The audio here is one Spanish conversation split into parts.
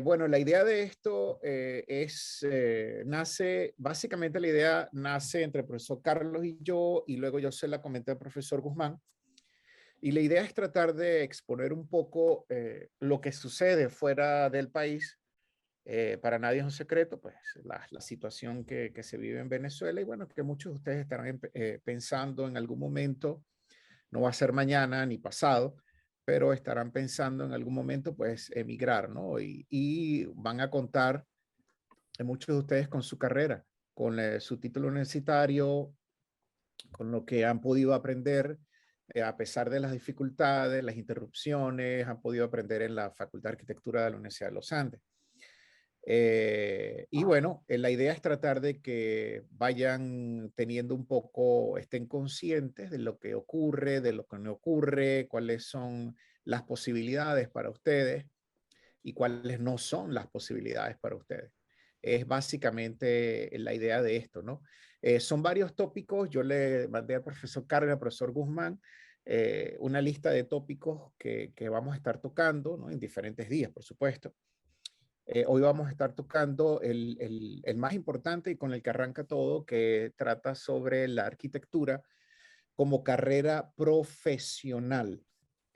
Bueno, la idea de esto básicamente la idea nace entre el profesor Carlos y yo, y luego yo se la comenté al profesor Guzmán. Y la idea es tratar de exponer un poco lo que sucede fuera del país. Para nadie es un secreto, pues la situación que se vive en Venezuela y bueno, que muchos de ustedes estarán pensando en algún momento, no va a ser mañana ni pasado, pero estarán pensando en algún momento pues emigrar, ¿no? Y van a contar muchos de ustedes con su carrera, con su título universitario, con lo que han podido aprender a pesar de las dificultades, las interrupciones, han podido aprender en la Facultad de Arquitectura de la Universidad de los Andes. Y bueno, la idea es tratar de que vayan teniendo un poco, estén conscientes de lo que ocurre, de lo que no ocurre, cuáles son las posibilidades para ustedes y cuáles no son las posibilidades para ustedes. Es básicamente la idea de esto, ¿no? Son varios tópicos. Yo le mandé al profesor Carlos, al profesor Guzmán, una lista de tópicos que vamos a estar tocando, ¿no? En diferentes días, por supuesto. Hoy vamos a estar tocando el más importante y con el que arranca todo, que trata sobre la arquitectura como carrera profesional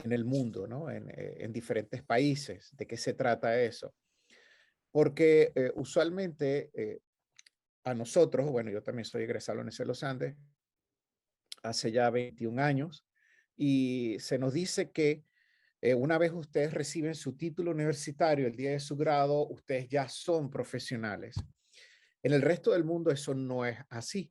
en el mundo, ¿no? En diferentes países. ¿De qué se trata eso? Porque usualmente a nosotros, bueno, yo también soy egresado de la Universidad de los Andes hace ya 21 años y se nos dice que una vez ustedes reciben su título universitario, el día de su grado, ustedes ya son profesionales. En el resto del mundo eso no es así.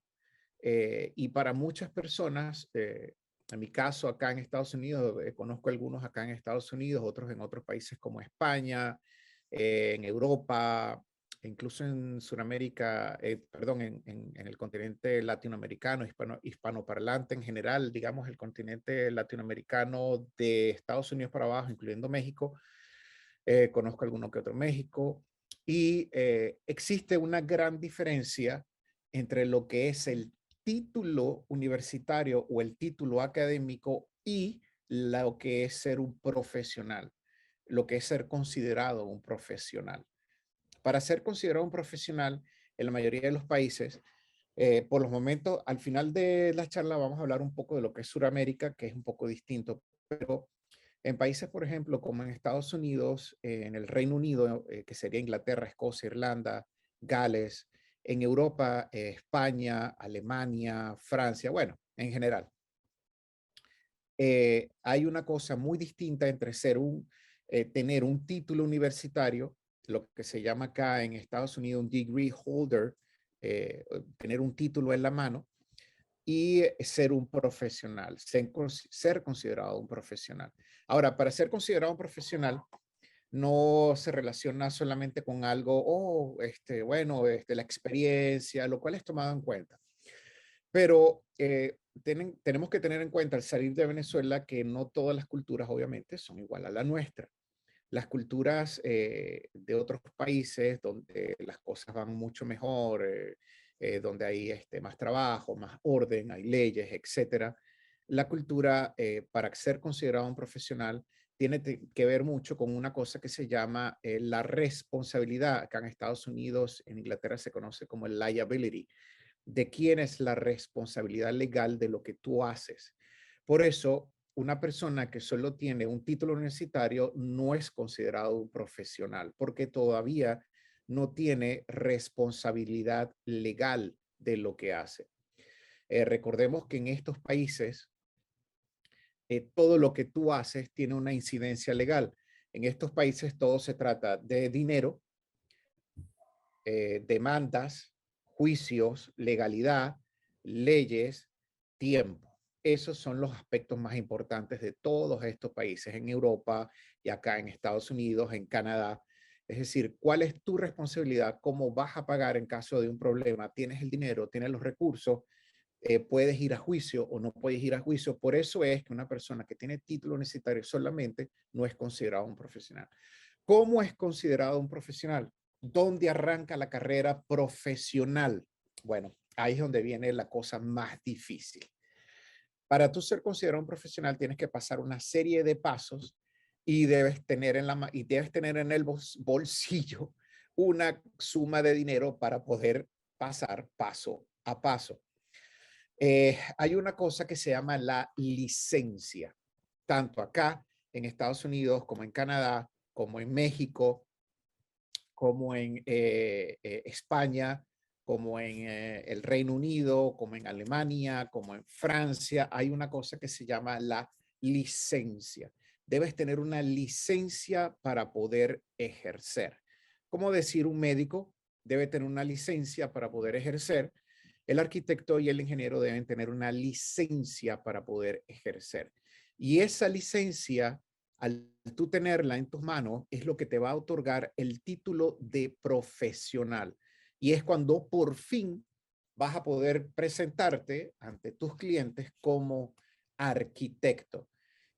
Y para muchas personas, en mi caso acá en Estados Unidos, conozco algunos acá en Estados Unidos, otros en otros países como España, en Europa, incluso en Sudamérica, perdón, en el continente latinoamericano, hispanoparlante en general, digamos el continente latinoamericano de Estados Unidos para abajo, incluyendo México. Conozco alguno que otro en México. Y existe una gran diferencia entre lo que es el título universitario o el título académico y lo que es ser un profesional, lo que es ser considerado un profesional. Para ser considerado un profesional, en la mayoría de los países, por los momentos, al final de la charla vamos a hablar un poco de lo que es Sudamérica, que es un poco distinto, pero en países, por ejemplo, como en Estados Unidos, en el Reino Unido, que sería Inglaterra, Escocia, Irlanda, Gales, en Europa, España, Alemania, Francia, bueno, en general. Hay una cosa muy distinta entre tener un título universitario, lo que se llama acá en Estados Unidos un degree holder, tener un título en la mano, y ser un profesional, ser considerado un profesional. Ahora, para ser considerado un profesional, no se relaciona solamente con algo, bueno, la experiencia, lo cual es tomado en cuenta. Pero tenemos que tener en cuenta al salir de Venezuela que no todas las culturas, obviamente, son igual a la nuestra. Las culturas de otros países donde las cosas van mucho mejor, donde hay más trabajo, más orden, hay leyes, etcétera. La cultura, para ser considerado un profesional, tiene que ver mucho con una cosa que se llama la responsabilidad. Acá en Estados Unidos, en Inglaterra se conoce como el liability, de quién es la responsabilidad legal de lo que tú haces. Por eso, una persona que solo tiene un título universitario no es considerado un profesional porque todavía no tiene responsabilidad legal de lo que hace. Recordemos que en estos países todo lo que tú haces tiene una incidencia legal. En estos países todo se trata de dinero, demandas, juicios, legalidad, leyes, tiempo. Esos son los aspectos más importantes de todos estos países en Europa y acá en Estados Unidos, en Canadá. Es decir, ¿cuál es tu responsabilidad? ¿Cómo vas a pagar en caso de un problema? ¿Tienes el dinero? ¿Tienes los recursos? ¿Puedes ir a juicio o no puedes ir a juicio? Por eso es que una persona que tiene título universitario solamente no es considerado un profesional. ¿Cómo es considerado un profesional? ¿Dónde arranca la carrera profesional? Bueno, ahí es donde viene la cosa más difícil. Para tú ser considerado un profesional tienes que pasar una serie de pasos y debes tener en el bolsillo una suma de dinero para poder pasar paso a paso. Hay una cosa que se llama la licencia, tanto acá en Estados Unidos como en Canadá, como en México, como en España, como en el Reino Unido, como en Alemania, como en Francia. Hay una cosa que se llama la licencia. Debes tener una licencia para poder ejercer. Como decir, un médico debe tener una licencia para poder ejercer. El arquitecto y el ingeniero deben tener una licencia para poder ejercer. Y esa licencia, al tú tenerla en tus manos, es lo que te va a otorgar el título de profesional. Y es cuando por fin vas a poder presentarte ante tus clientes como arquitecto.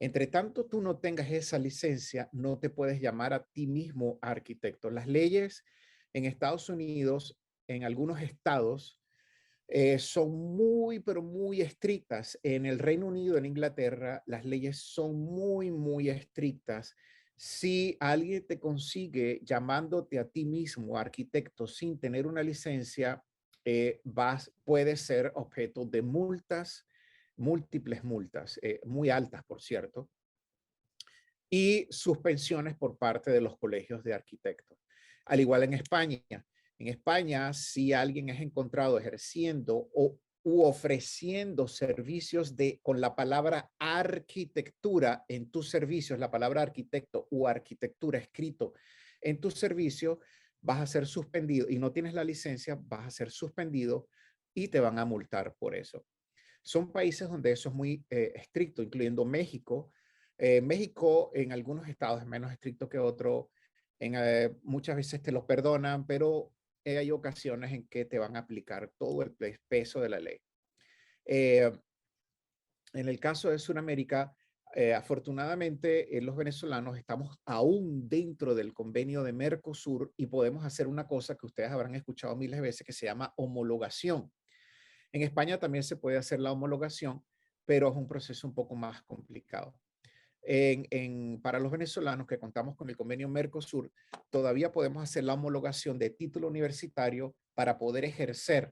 Entre tanto tú no tengas esa licencia, no te puedes llamar a ti mismo arquitecto. Las leyes en Estados Unidos, en algunos estados, son muy, pero muy estrictas. En el Reino Unido, en Inglaterra, las leyes son muy, muy estrictas. Si alguien te consigue llamándote a ti mismo arquitecto sin tener una licencia, puedes ser objeto de multas, múltiples multas, muy altas, por cierto, y suspensiones por parte de los colegios de arquitectos. Al igual en España. En España, si alguien es encontrado ejerciendo u ofreciendo servicios con la palabra arquitectura en tus servicios, la palabra arquitecto o arquitectura escrito en tus servicios, vas a ser suspendido y no tienes la licencia, vas a ser suspendido y te van a multar por eso. Son países donde eso es muy estricto, incluyendo México. México en algunos estados es menos estricto que otro. Muchas veces te lo perdonan, pero hay ocasiones en que te van a aplicar todo el peso de la ley. Eh, en el caso de Sudamérica, afortunadamente los venezolanos estamos aún dentro del convenio de Mercosur y podemos hacer una cosa que ustedes habrán escuchado miles de veces que se llama homologación. En España también se puede hacer la homologación, pero es un proceso un poco más complicado. Para los venezolanos que contamos con el convenio Mercosur, todavía podemos hacer la homologación de título universitario para poder ejercer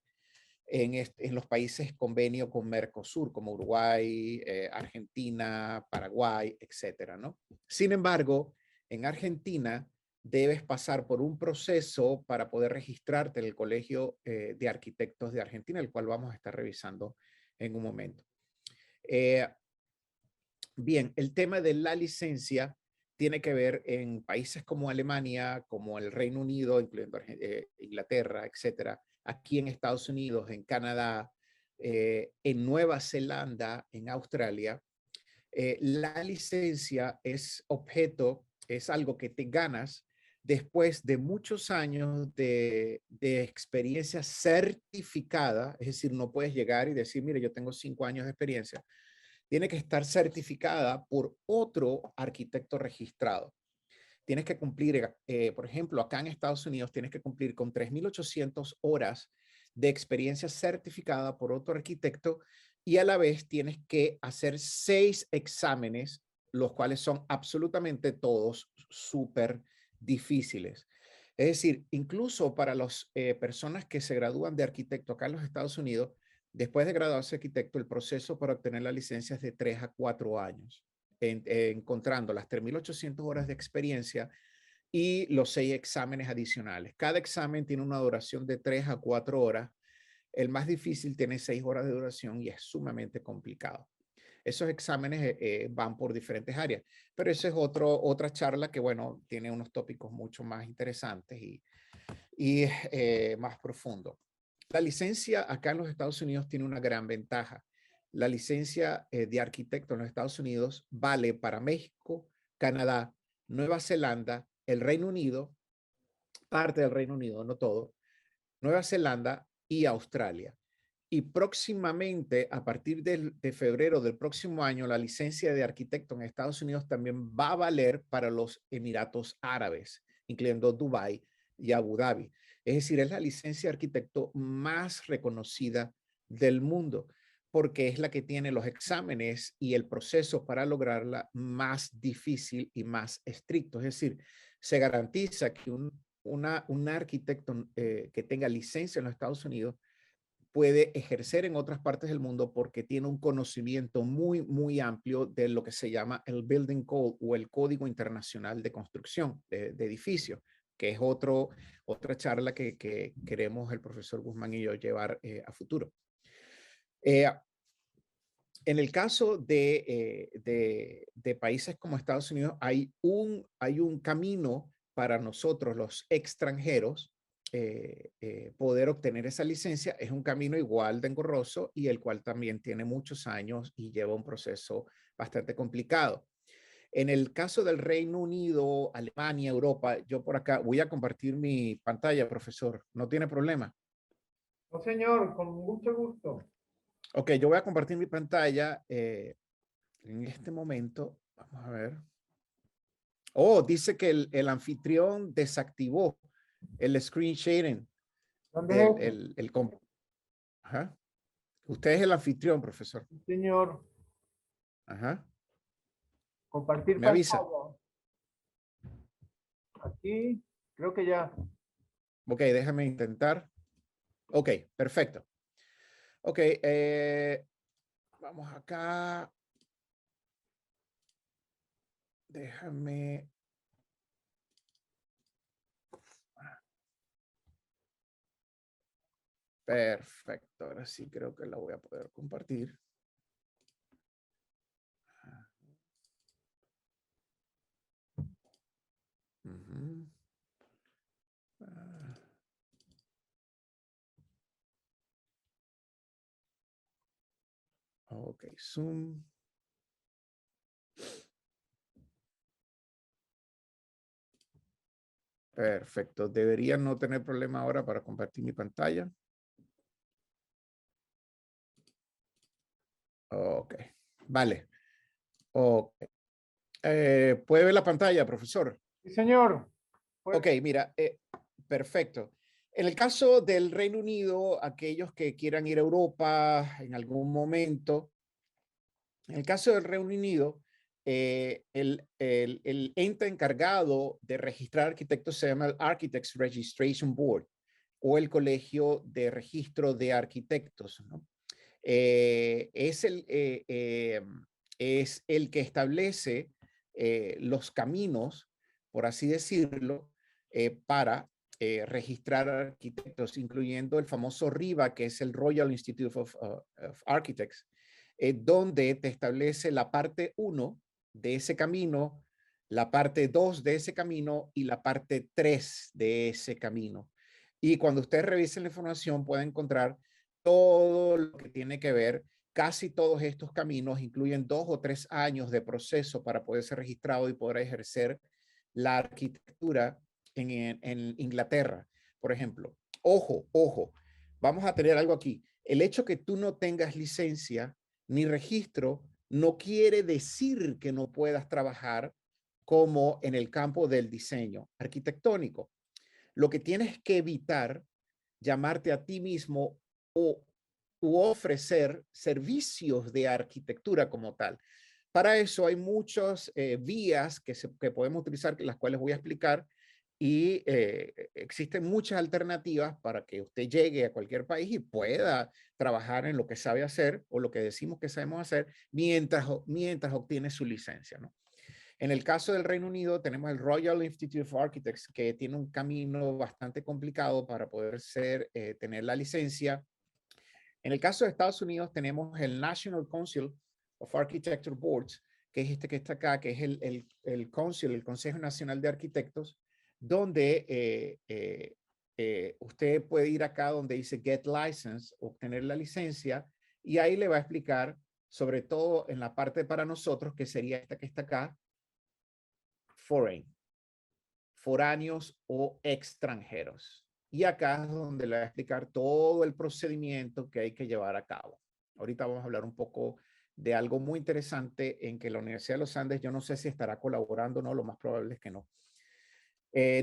en los países convenio con Mercosur, como Uruguay, Argentina, Paraguay, etcétera, ¿no? Sin embargo, en Argentina debes pasar por un proceso para poder registrarte en el Colegio de Arquitectos de Argentina, el cual vamos a estar revisando en un momento. Bien, el tema de la licencia tiene que ver en países como Alemania, como el Reino Unido, incluyendo Inglaterra, etcétera, aquí en Estados Unidos, en Canadá, en Nueva Zelanda, en Australia. La licencia es algo que te ganas después de muchos años de experiencia certificada, es decir, no puedes llegar y decir, mire, yo tengo 5 años de experiencia. Tiene que estar certificada por otro arquitecto registrado. Tienes que cumplir, por ejemplo, acá en Estados Unidos, tienes que cumplir con 3.800 horas de experiencia certificada por otro arquitecto y a la vez tienes que hacer 6 exámenes, los cuales son absolutamente todos súper difíciles. Es decir, incluso para las personas que se gradúan de arquitecto acá en los Estados Unidos, después de graduarse arquitecto, el proceso para obtener la licencia es de 3 a 4 años, encontrando las 3.800 horas de experiencia y los 6 exámenes adicionales. Cada examen tiene una duración de 3 a 4 horas. El más difícil tiene 6 horas de duración y es sumamente complicado. Esos exámenes van por diferentes áreas, pero esa es otra charla que, bueno, tiene unos tópicos mucho más interesantes y más profundo. La licencia acá en los Estados Unidos tiene una gran ventaja. La licencia de arquitecto en los Estados Unidos vale para México, Canadá, Nueva Zelanda, el Reino Unido, parte del Reino Unido, no todo, Nueva Zelanda y Australia. Y próximamente, a partir de febrero del próximo año, la licencia de arquitecto en Estados Unidos también va a valer para los Emiratos Árabes, incluyendo Dubái y Abu Dhabi. Es decir, es la licencia de arquitecto más reconocida del mundo. porque es la que tiene los exámenes y el proceso para lograrla más difícil y más estricto. Es decir, se garantiza que un arquitecto que tenga licencia en los Estados Unidos puede ejercer en otras partes del mundo porque tiene un conocimiento muy, muy amplio de lo que se llama el Building Code o el Código Internacional de Construcción de Edificios, que es otra charla que queremos el profesor Guzmán y yo llevar a futuro. En el caso de países como Estados Unidos, hay un camino para nosotros, los extranjeros, poder obtener esa licencia. Es un camino igual de engorroso y el cual también tiene muchos años y lleva un proceso bastante complicado. En el caso del Reino Unido, Alemania, Europa, yo por acá voy a compartir mi pantalla, profesor. ¿No tiene problema? No, señor, con mucho gusto. Ok, yo voy a compartir mi pantalla en este momento. Vamos a ver. Oh, dice que el anfitrión desactivó el screen sharing. ¿Dónde es eso? Ajá. Usted es el anfitrión, profesor. Sí, señor, Ajá. compartir Me avisa. pantalla. Aquí, creo que ya. Ok, déjame intentar. Ok, perfecto. Ok, vamos acá. Déjame. Perfecto, ahora sí creo que la voy a poder compartir. Uh-huh. Ok, Zoom. Perfecto, debería no tener problema ahora para compartir mi pantalla. Ok, vale. Ok. ¿Puede ver la pantalla, profesor? Sí, señor. Pues, Ok, mira, perfecto. En el caso del Reino Unido, aquellos que quieran ir a Europa en algún momento, en el caso del Reino Unido, el ente encargado de registrar arquitectos se llama el Architects Registration Board o el Colegio de Registro de Arquitectos, ¿no? Eh, es, el, eh, eh, es el que establece los caminos, por así decirlo, para registrar arquitectos, incluyendo el famoso RIBA, que es el Royal Institute of Architects, donde te establece la parte 1 de ese camino, la parte 2 de ese camino y la parte 3 de ese camino. Y cuando ustedes revisen la información, pueden encontrar todo lo que tiene que ver. Casi todos estos caminos incluyen 2 o 3 años de proceso para poder ser registrado y poder ejercer la arquitectura en Inglaterra, por ejemplo. Ojo, vamos a tener algo aquí. El hecho que tú no tengas licencia ni registro no quiere decir que no puedas trabajar como en el campo del diseño arquitectónico. Lo que tienes que evitar llamarte a ti mismo o u ofrecer servicios de arquitectura como tal. Para eso hay muchas vías que podemos utilizar, las cuales voy a explicar, y existen muchas alternativas para que usted llegue a cualquier país y pueda trabajar en lo que sabe hacer o lo que decimos que sabemos hacer mientras obtiene su licencia, ¿no? En el caso del Reino Unido tenemos el Royal Institute of Architects, que tiene un camino bastante complicado para poder tener la licencia. En el caso de Estados Unidos tenemos el National Council of Architecture Boards, que es este que está acá, que es el Council, el Consejo Nacional de Arquitectos, donde usted puede ir acá donde dice Get License, obtener la licencia, y ahí le va a explicar, sobre todo en la parte para nosotros, que sería esta que está acá, foreign, foráneos o extranjeros. Y acá es donde le voy a explicar todo el procedimiento que hay que llevar a cabo. Ahorita vamos a hablar un poco de algo muy interesante en que la Universidad de los Andes, yo no sé si estará colaborando o no, lo más probable es que no.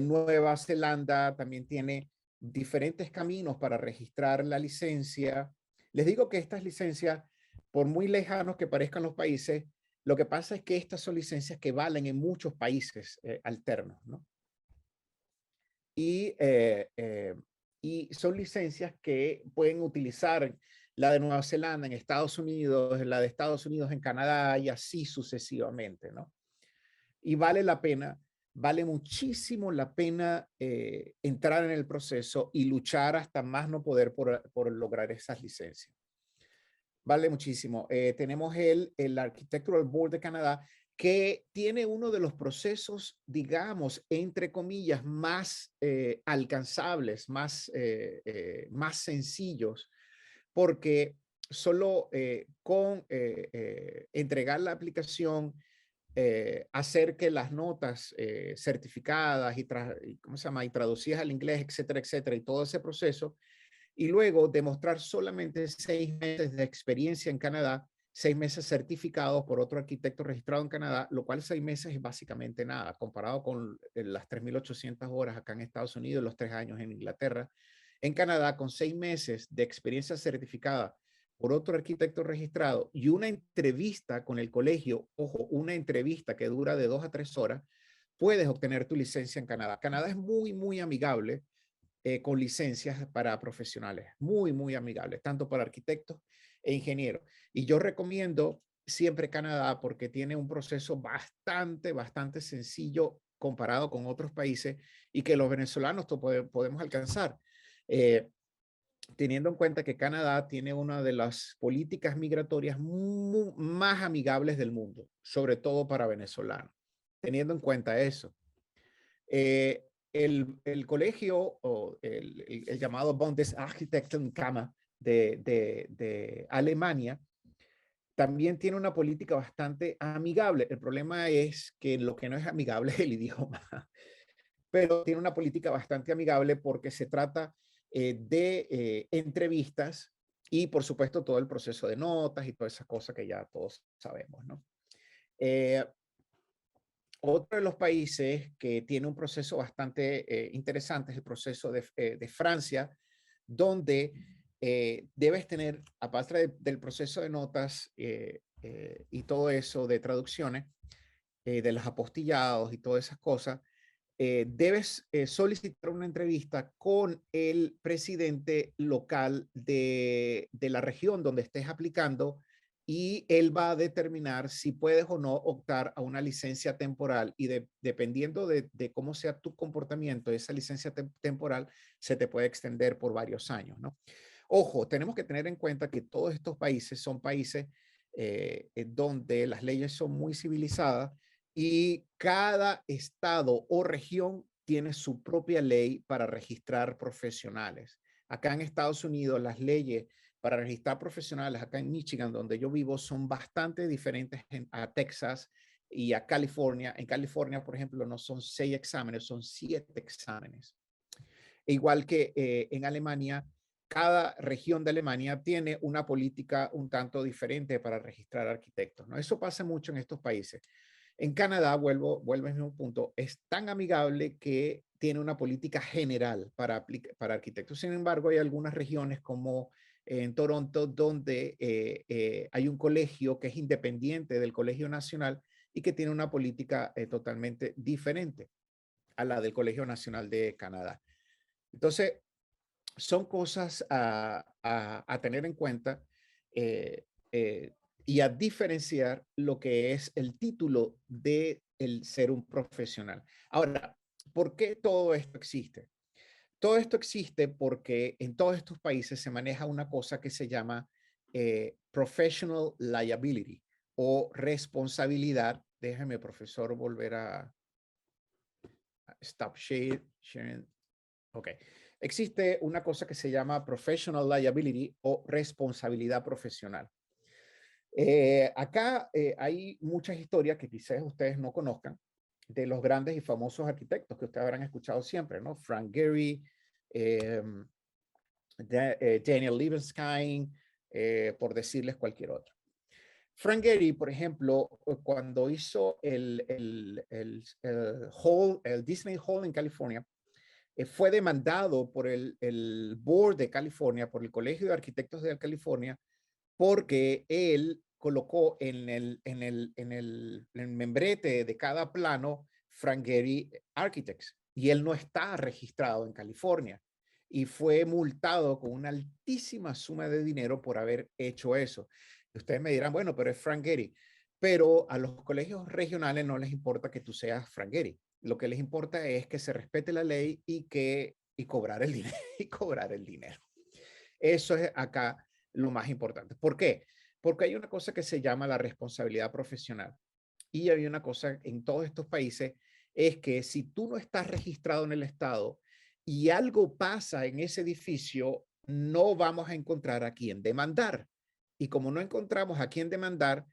Nueva Zelanda también tiene diferentes caminos para registrar la licencia. Les digo que estas licencias por muy lejanos que parezcan los países, lo que pasa es que estas son licencias que valen en muchos países alternos, ¿no? Y, y son licencias que pueden utilizar la de Nueva Zelanda en Estados Unidos, la de Estados Unidos en Canadá y así sucesivamente, ¿no? Y vale la pena, vale muchísimo la pena entrar en el proceso y luchar hasta más no poder por lograr esas licencias. Vale muchísimo. Tenemos el Architectural Board de Canadá, que tiene uno de los procesos, digamos, entre comillas, más alcanzables, más sencillos, porque solo con entregar la aplicación, hacer que las notas certificadas y, ¿cómo se llama? Y traducidas al inglés, etcétera, etcétera, y todo ese proceso, y luego demostrar solamente 6 meses de experiencia en Canadá, 6 meses certificados por otro arquitecto registrado en Canadá, lo cual 6 meses es básicamente nada, comparado con las 3.800 horas acá en Estados Unidos, los 3 años en Inglaterra. En Canadá, con 6 meses de experiencia certificada por otro arquitecto registrado y una entrevista con el colegio, ojo, una entrevista que dura de 2 a 3 horas, puedes obtener tu licencia en Canadá. Canadá es muy, muy amigable con licencias para profesionales, muy, muy amigables, tanto para arquitectos e ingenieros. Y yo recomiendo siempre Canadá porque tiene un proceso bastante sencillo comparado con otros países y que los venezolanos podemos alcanzar. Teniendo en cuenta que Canadá tiene una de las políticas migratorias más amigables del mundo, sobre todo para venezolanos. Teniendo en cuenta eso, el colegio o el llamado Bundesarchitektenkammer de Alemania también tiene una política bastante amigable. El problema es que lo que no es amigable es el idioma, pero tiene una política bastante amigable porque se trata de entrevistas y, por supuesto, todo el proceso de notas y todas esas cosas que ya todos sabemos, ¿no? Otro de los países que tiene un proceso bastante interesante es el proceso de Francia, donde debes tener, aparte del proceso de notas y todo eso de traducciones, de los apostillados y todas esas cosas, debes solicitar una entrevista con el presidente local de la región donde estés aplicando y él va a determinar si puedes o no optar a una licencia temporal y dependiendo de cómo sea tu comportamiento, esa licencia temporal se te puede extender por varios años, ¿no? Ojo, tenemos que tener en cuenta que todos estos países son países donde las leyes son muy civilizadas y cada estado o región tiene su propia ley para registrar profesionales. Acá en Estados Unidos, las leyes para registrar profesionales, acá en Michigan, donde yo vivo, son bastante diferentes a Texas y a California. En California, por ejemplo, no son 6 exámenes, son 7 exámenes. Igual que en Alemania, cada región de Alemania tiene una política un tanto diferente para registrar arquitectos, ¿no? Eso pasa mucho en estos países. En Canadá, vuelvo al mismo punto, es tan amigable que tiene una política general para arquitectos. Sin embargo, hay algunas regiones como en Toronto donde hay un colegio que es independiente del Colegio Nacional y que tiene una política totalmente diferente a la del Colegio Nacional de Canadá. Entonces, son cosas a tener en cuenta eh, eh, y a diferenciar lo que es el título de el ser un profesional. Ahora, ¿por qué todo esto existe? Todo esto existe porque en todos estos países se maneja una cosa que se llama professional liability o responsabilidad. Déjeme, profesor, volver a stop sharing. Ok. Existe una cosa que se llama professional liability o responsabilidad profesional. Acá hay muchas historias que quizás ustedes no conozcan de los grandes y famosos arquitectos que ustedes habrán escuchado siempre, ¿no? Frank Gehry, Daniel Libeskind, por decirles cualquier otro. Frank Gehry, por ejemplo, cuando hizo el Disney Hall en California, fue demandado por el Board de California, por el Colegio de Arquitectos de California, porque él colocó en el membrete de cada plano Frank Gehry Architects y él no está registrado en California y fue multado con una altísima suma de dinero por haber hecho eso. Y ustedes me dirán, bueno, pero es Frank Gehry. Pero a los colegios regionales no les importa que tú seas Frank Gehry. Lo que les importa es que se respete la ley y cobrar el dinero y cobrar el dinero. Eso es acá lo más importante. ¿Por qué? Porque hay una cosa que se llama la responsabilidad profesional. Y hay una cosa en todos estos países, es que si tú no estás registrado en el estado y algo pasa en ese edificio, no vamos a encontrar a quién demandar. Y como no encontramos a quién demandar,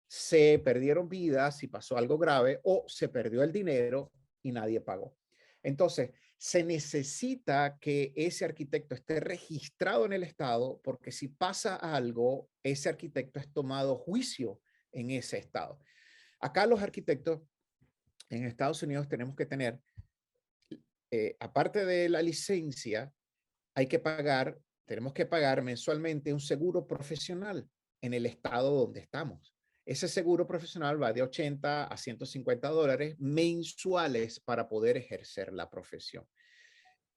se perdieron vidas si pasó algo grave o se perdió el dinero y nadie pagó. Entonces, se necesita que ese arquitecto esté registrado en el estado porque si pasa algo, ese arquitecto es tomado juicio en ese estado. Acá los arquitectos en Estados Unidos tenemos que tener, aparte de la licencia, tenemos que pagar mensualmente un seguro profesional en el estado donde estamos. Ese seguro profesional va de 80 a $150 mensuales para poder ejercer la profesión.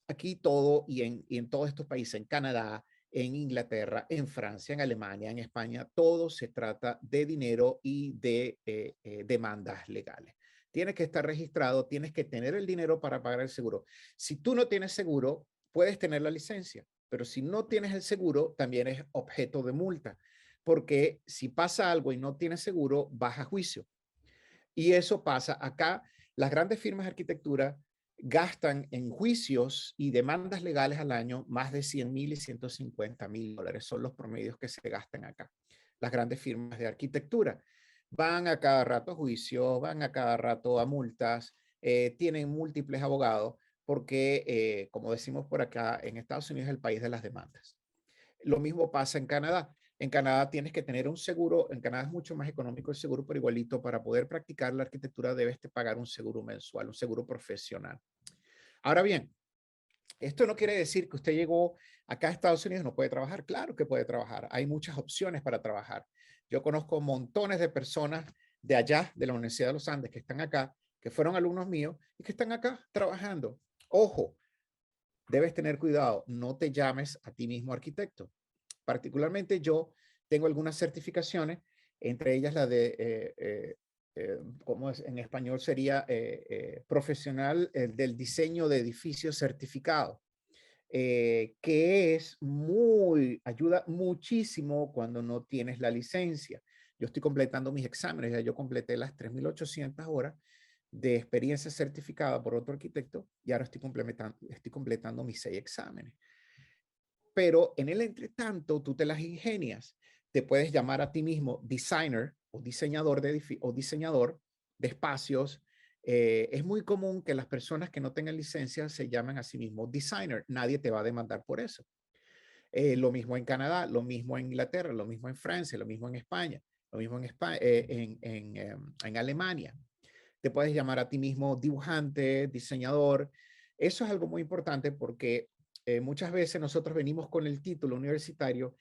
Aquí todo y en todos estos países, en Canadá, en Inglaterra, en Francia, en Alemania, en España, todo se trata de dinero y de demandas legales. Tienes que estar registrado, tienes que tener el dinero para pagar el seguro. Si tú no tienes seguro, puedes tener la licencia, pero si no tienes el seguro, también es objeto de multa, porque si pasa algo y no tienes seguro, vas a juicio. Y eso pasa acá. Las grandes firmas de arquitectura gastan en juicios y demandas legales al año más de 100,000 y $150,000. Son los promedios que se gastan acá. Las grandes firmas de arquitectura van a cada rato a juicio, van a cada rato a multas, tienen múltiples abogados, porque, como decimos por acá, en Estados Unidos es el país de las demandas. Lo mismo pasa en Canadá. En Canadá tienes que tener un seguro. En Canadá es mucho más económico el seguro, pero igualito para poder practicar la arquitectura debes de pagar un seguro mensual, un seguro profesional. Ahora bien, esto no quiere decir que usted llegó acá a Estados Unidos y no puede trabajar. Claro que puede trabajar. Hay muchas opciones para trabajar. Yo conozco montones de personas de allá, de la Universidad de los Andes, que están acá, que fueron alumnos míos y que están acá trabajando. Ojo, debes tener cuidado. No te llames a ti mismo arquitecto. Particularmente yo tengo algunas certificaciones, entre ellas la de, ¿cómo es? En español sería profesional del diseño de edificios certificado, que es ayuda muchísimo cuando no tienes la licencia. Yo estoy completando mis exámenes, ya yo completé las 3,800 horas de experiencia certificada por otro arquitecto y ahora estoy completando mis 6 exámenes. Pero en el entretanto, tú te las ingenias. Te puedes llamar a ti mismo designer o diseñador o diseñador de espacios. Es muy común que las personas que no tengan licencia se llamen a sí mismos designer. Nadie te va a demandar por eso. Lo mismo en Canadá, lo mismo en Inglaterra, lo mismo en Francia, lo mismo en España, lo mismo en Alemania. Te puedes llamar a ti mismo dibujante, diseñador. Eso es algo muy importante porque muchas veces nosotros venimos con el título universitario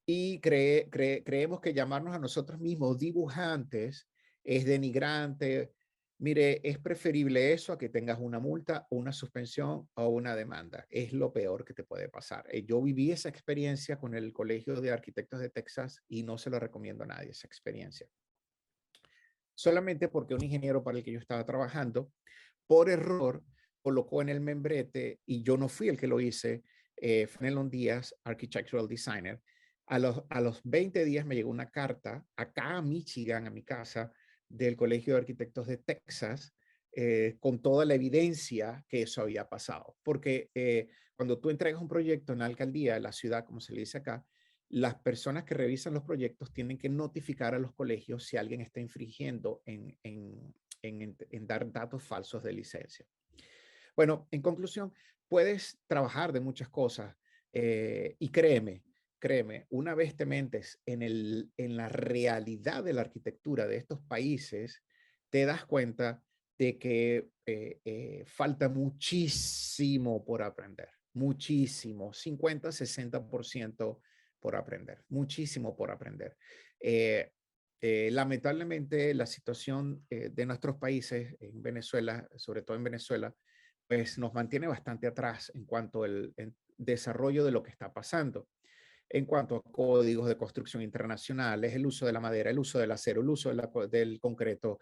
y creemos que llamarnos a nosotros mismos dibujantes es denigrante. Mire, es preferible eso a que tengas una multa, una suspensión o una demanda. Es lo peor que te puede pasar. Yo viví esa experiencia con el Colegio de Arquitectos de Texas y no se lo recomiendo a nadie esa experiencia. Solamente porque un ingeniero para el que yo estaba trabajando, por error, colocó en el membrete, y yo no fui el que lo hice, Fenelon Díaz, Architectural Designer. A los 20 días me llegó una carta acá a Michigan, a mi casa, del Colegio de Arquitectos de Texas, con toda la evidencia que eso había pasado. Porque cuando tú entregas un proyecto en la alcaldía, en la ciudad, como se le dice acá, las personas que revisan los proyectos tienen que notificar a los colegios si alguien está infringiendo en dar datos falsos de licencia. Bueno, en conclusión, puedes trabajar de muchas cosas y créeme, una vez te mentes en la realidad de la arquitectura de estos países, te das cuenta de que falta muchísimo por aprender, muchísimo, 50, 60% por aprender, muchísimo por aprender. Lamentablemente, la situación de nuestros países, en Venezuela, sobre todo en Venezuela, pues nos mantiene bastante atrás en cuanto al desarrollo de lo que está pasando. En cuanto a códigos de construcción internacionales, el uso de la madera, el uso del acero, el uso del concreto,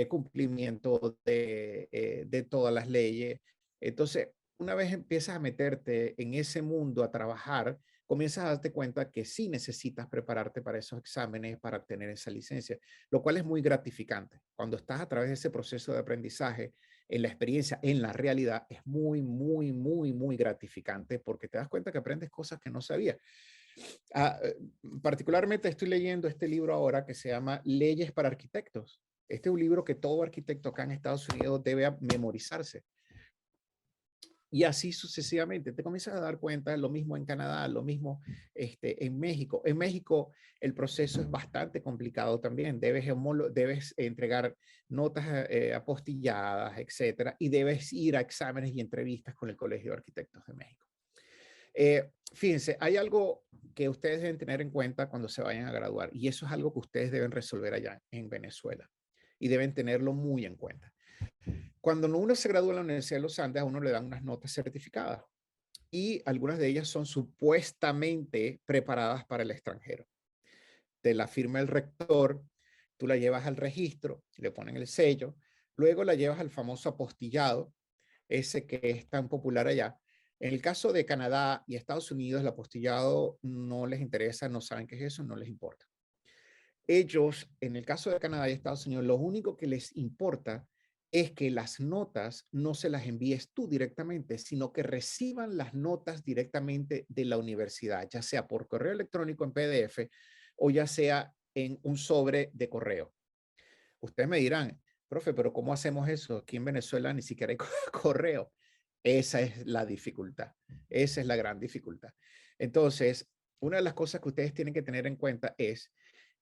cumplimiento de todas las leyes. Entonces, una vez empiezas a meterte en ese mundo, a trabajar, comienzas a darte cuenta que sí necesitas prepararte para esos exámenes, para obtener esa licencia, lo cual es muy gratificante. Cuando estás a través de ese proceso de aprendizaje, en la experiencia, en la realidad, es muy, muy, muy, muy gratificante porque te das cuenta que aprendes cosas que no sabías. Ah, particularmente estoy leyendo este libro ahora que se llama Leyes para Arquitectos. Este es un libro que todo arquitecto acá en Estados Unidos debe memorizarse. Y así sucesivamente. Te comienzas a dar cuenta, lo mismo en Canadá, lo mismo en México. En México el proceso es bastante complicado también. Debes entregar notas apostilladas, etcétera, y debes ir a exámenes y entrevistas con el Colegio de Arquitectos de México. Fíjense, hay algo que ustedes deben tener en cuenta cuando se vayan a graduar, y eso es algo que ustedes deben resolver allá en Venezuela, y deben tenerlo muy en cuenta. Cuando uno se gradúa en la Universidad de los Andes, a uno le dan unas notas certificadas, y algunas de ellas son supuestamente preparadas para el extranjero. Te la firma el rector, tú la llevas al registro, le ponen el sello, luego la llevas al famoso apostillado, ese que es tan popular allá. En el caso de Canadá y Estados Unidos, el apostillado no les interesa, no saben qué es eso, no les importa. Ellos, en el caso de Canadá y Estados Unidos, lo único que les importa es que las notas no se las envíes tú directamente, sino que reciban las notas directamente de la universidad, ya sea por correo electrónico en PDF o ya sea en un sobre de correo. Ustedes me dirán, profe, pero ¿cómo hacemos eso? Aquí en Venezuela ni siquiera hay correo. Esa es la dificultad. Esa es la gran dificultad. Entonces, una de las cosas que ustedes tienen que tener en cuenta es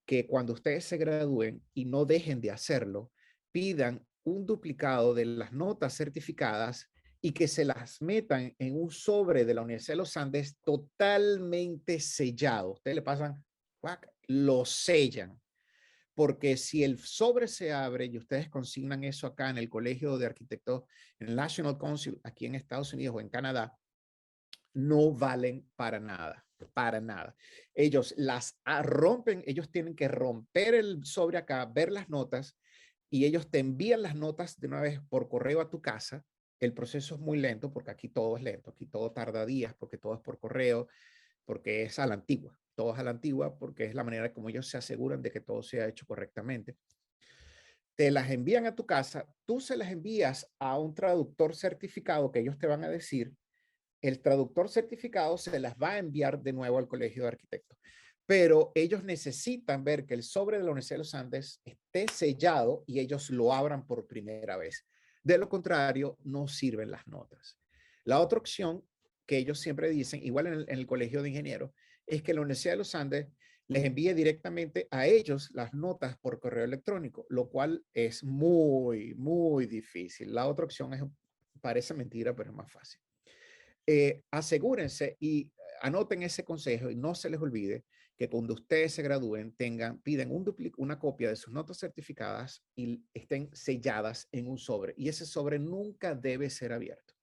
que cuando ustedes se gradúen y no dejen de hacerlo, pidan un duplicado de las notas certificadas y que se las metan en un sobre de la Universidad de los Andes totalmente sellado. Ustedes le pasan, lo sellan, porque si el sobre se abre y ustedes consignan eso acá en el Colegio de Arquitectos, en el National Council, aquí en Estados Unidos o en Canadá, no valen para nada, para nada. Ellos las rompen, ellos tienen que romper el sobre acá, ver las notas y ellos te envían las notas de una vez por correo a tu casa. El proceso es muy lento porque aquí todo es lento, aquí todo tarda días porque todo es por correo, porque es a la antigua, todo es a la antigua porque es la manera como ellos se aseguran de que todo sea hecho correctamente. Te las envían a tu casa, tú se las envías a un traductor certificado que ellos te van a decir, el traductor certificado se las va a enviar de nuevo al Colegio de Arquitectos. Pero ellos necesitan ver que el sobre de la Universidad de los Andes esté sellado y ellos lo abran por primera vez. De lo contrario, no sirven las notas. La otra opción que ellos siempre dicen, igual en el Colegio de Ingenieros, es que la Universidad de los Andes les envíe directamente a ellos las notas por correo electrónico, lo cual es muy, muy difícil. La otra opción es, parece mentira, pero es más fácil. Asegúrense y anoten ese consejo y no se les olvide que cuando ustedes se gradúen piden una copia de sus notas certificadas y estén selladas en un sobre. Y ese sobre nunca debe ser abierto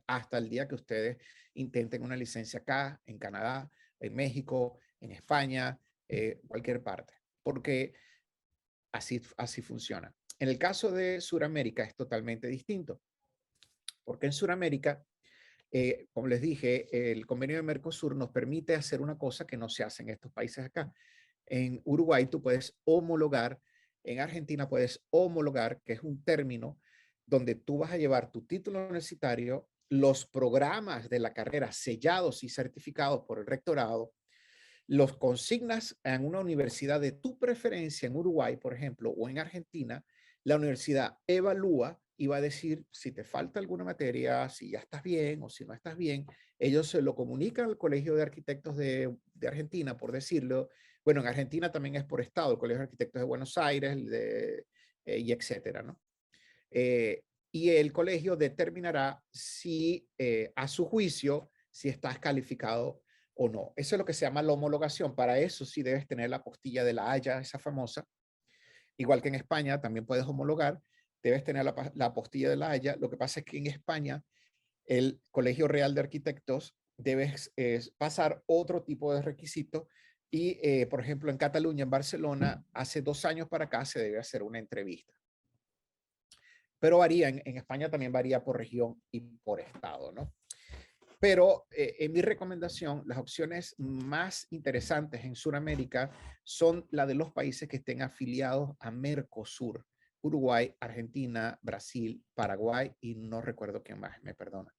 hasta el día que ustedes intenten una licencia acá, en Canadá, en México, en España, cualquier parte, porque así funciona. En el caso de Sudamérica es totalmente distinto, porque en Sudamérica como les dije, el convenio de Mercosur nos permite hacer una cosa que no se hace en estos países acá. En Uruguay tú puedes homologar, en Argentina puedes homologar, que es un término donde tú vas a llevar tu título universitario, los programas de la carrera sellados y certificados por el rectorado, los consignas en una universidad de tu preferencia en Uruguay, por ejemplo, o en Argentina, la universidad evalúa y va a decir si te falta alguna materia, si ya estás bien o si no estás bien. Ellos se lo comunican al Colegio de Arquitectos de Argentina, por decirlo. Bueno, en Argentina también es por estado, el Colegio de Arquitectos de Buenos Aires y etcétera, ¿no? Y el colegio determinará si a su juicio, si estás calificado o no. Eso es lo que se llama la homologación. Para eso sí debes tener la apostilla de la Haya, esa famosa. Igual que en España también puedes homologar, debes tener la apostilla de la Haya. Lo que pasa es que en España el Colegio Real de Arquitectos debes pasar otro tipo de requisito y, por ejemplo, en Cataluña, en Barcelona, hace 2 años para acá se debe hacer una entrevista. Pero varía, en España también varía por región y por estado, ¿no? Pero en mi recomendación, las opciones más interesantes en Sudamérica son las de los países que estén afiliados a Mercosur. Uruguay, Argentina, Brasil, Paraguay y no recuerdo quién más, me perdona.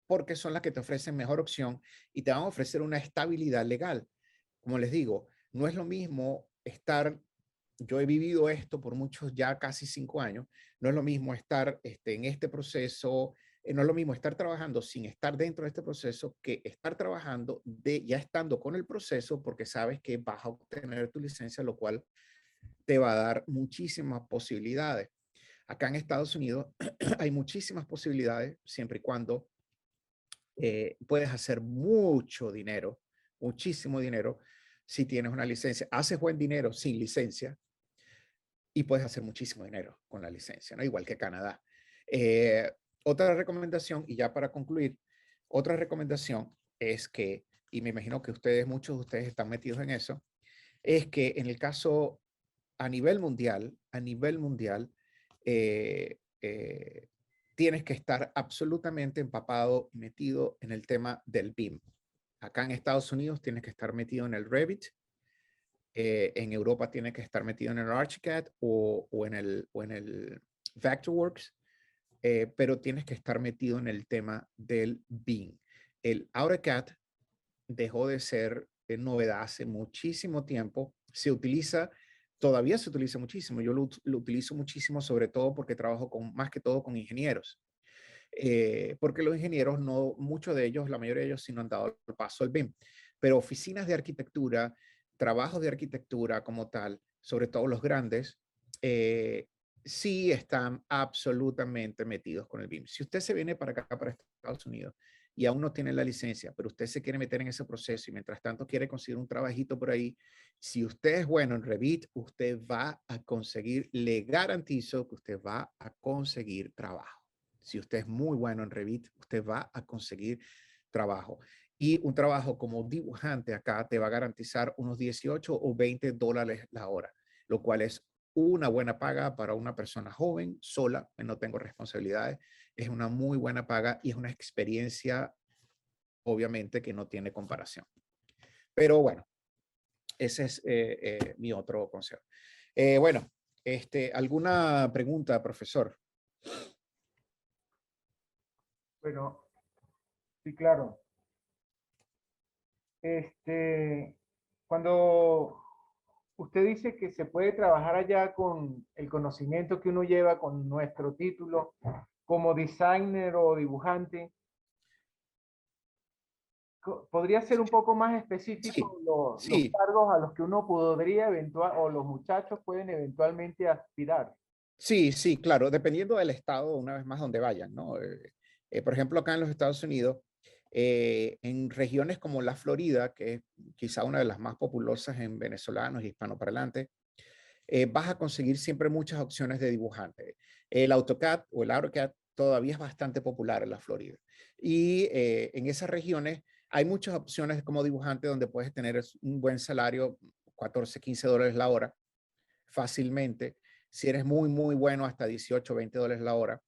Porque son las que te ofrecen mejor opción y te van a ofrecer una estabilidad legal. Como les digo, no es lo mismo estar, yo he vivido esto por muchos, ya casi 5 años, no es lo mismo estar en este proceso, no es lo mismo estar trabajando sin estar dentro de este proceso que estar trabajando ya estando con el proceso porque sabes que vas a obtener tu licencia, lo cual te va a dar muchísimas posibilidades. Acá en Estados Unidos hay muchísimas posibilidades siempre y cuando puedes hacer mucho dinero, muchísimo dinero, si tienes una licencia. Haces buen dinero sin licencia y puedes hacer muchísimo dinero con la licencia, ¿no? Igual que Canadá. Eh, Otra recomendación, y ya para concluir, otra recomendación es que, y me imagino que ustedes, muchos de ustedes están metidos en eso, es que en el caso a nivel mundial, eh, eh, tienes que estar absolutamente empapado y metido en el tema del BIM. Acá en Estados Unidos tienes que estar metido en el Revit, en Europa tienes que estar metido en el Archicad o en el Vectorworks, pero tienes que estar metido en el tema del BIM. El AutoCAD dejó de ser novedad hace muchísimo tiempo. Todavía se utiliza muchísimo. Yo lo utilizo muchísimo, sobre todo porque trabajo más que todo con ingenieros. Porque los ingenieros, no, muchos de ellos, la mayoría de ellos sí no han dado el paso al BIM. Pero oficinas de arquitectura, trabajos de arquitectura como tal, sobre todo los grandes, sí están absolutamente metidos con el BIM. Si usted se viene para acá, para Estados Unidos, y aún no tiene la licencia, pero usted se quiere meter en ese proceso y mientras tanto quiere conseguir un trabajito por ahí, si usted es bueno en Revit, usted va a conseguir, le garantizo que usted va a conseguir trabajo. Si usted es muy bueno en Revit, usted va a conseguir trabajo. Y un trabajo como dibujante acá te va a garantizar unos 18 o $20 la hora, lo cual es una buena paga para una persona joven, sola, que no tengo responsabilidades. Es una muy buena paga y es una experiencia, obviamente, que no tiene comparación. Pero bueno, ese es mi otro consejo. Bueno, ¿alguna pregunta, profesor? Bueno, sí, claro. Cuando usted dice que se puede trabajar allá con el conocimiento que uno lleva con nuestro título como designer o dibujante, ¿podría ser un poco más Sí, específico los sí, cargos a los que uno podría eventual o los muchachos pueden eventualmente aspirar? sí, sí, claro, dependiendo del estado, una vez más, donde vayan, ¿no? Por ejemplo, acá en los Estados Unidos, en regiones como la Florida, que es quizá una de las más populosas en venezolanos y hispanoparlantes, vas a conseguir siempre muchas opciones de dibujante. El AutoCAD o el AutoCAD todavía es bastante popular en la Florida. Y en esas regiones hay muchas opciones como dibujante donde puedes tener un buen salario, 14, $15 la hora, fácilmente. Si eres muy, muy bueno, hasta 18, $20 la hora.